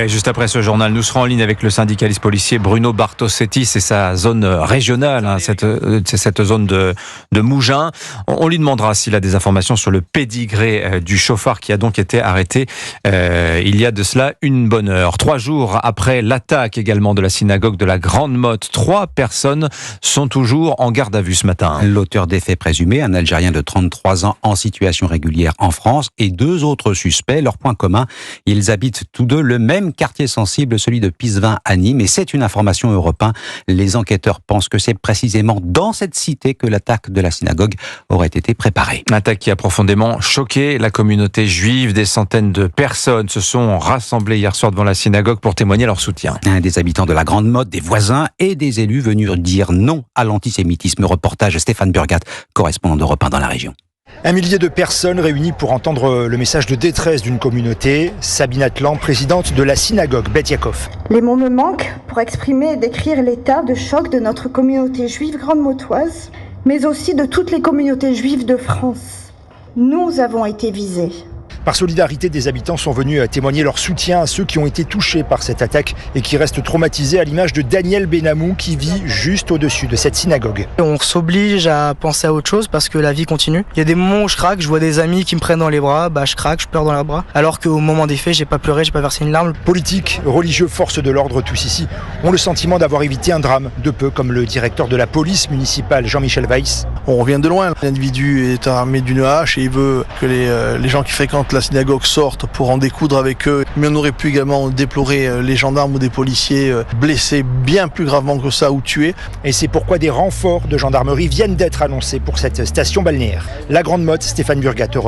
Et juste après ce journal, nous serons en ligne avec le syndicaliste policier Bruno Bartosetti. C'est sa zone régionale, cette zone de Mougins. On lui demandera s'il a des informations sur le pédigré du chauffard qui a donc été arrêté il y a de cela une bonne heure. 3 jours après l'attaque également de la synagogue de la Grande Motte, 3 personnes sont toujours en garde à vue ce matin. L'auteur des faits présumés, un Algérien de 33 ans en situation régulière en France, et 2 autres suspects. Leur point commun, ils habitent tous deux le même quartier sensible, celui de Pisevin à Nîmes, et c'est une information Europe 1. Les enquêteurs pensent que c'est précisément dans cette cité que l'attaque de la synagogue aurait été préparée. Une attaque qui a profondément choqué la communauté juive. Des centaines de personnes se sont rassemblées hier soir devant la synagogue pour témoigner leur soutien. Des habitants de la Grande Motte, des voisins et des élus venus dire non à l'antisémitisme. Reportage Stéphane Burgat, correspondant d'Europe 1 dans la région. Un millier de personnes réunies pour entendre le message de détresse d'une communauté. Sabine Atlan, présidente de la synagogue Beth Yaakov. Les mots me manquent pour exprimer et décrire l'état de choc de notre communauté juive grande-mottoise, mais aussi de toutes les communautés juives de France. Nous avons été visés. Par solidarité, des habitants sont venus témoigner leur soutien à ceux qui ont été touchés par cette attaque et qui restent traumatisés, à l'image de Daniel Benamou qui vit juste au-dessus de cette synagogue. On s'oblige à penser à autre chose parce que la vie continue. Il y a des moments où je craque, je vois des amis qui me prennent dans les bras, je craque, je pleure dans les bras. Alors qu'au moment des faits, j'ai pas pleuré, j'ai pas versé une larme. Politiques, religieux, forces de l'ordre, tous ici ont le sentiment d'avoir évité un drame, de peu comme le directeur de la police municipale, Jean-Michel Weiss. On revient de loin. L'individu est armé d'une hache et il veut que les gens qui fréquentent la synagogue sortent pour en découdre avec eux. Mais on aurait pu également déplorer les gendarmes ou des policiers blessés bien plus gravement que ça ou tués. Et c'est pourquoi des renforts de gendarmerie viennent d'être annoncés pour cette station balnéaire. La Grande Motte, Stéphane Burgat, Europe 1.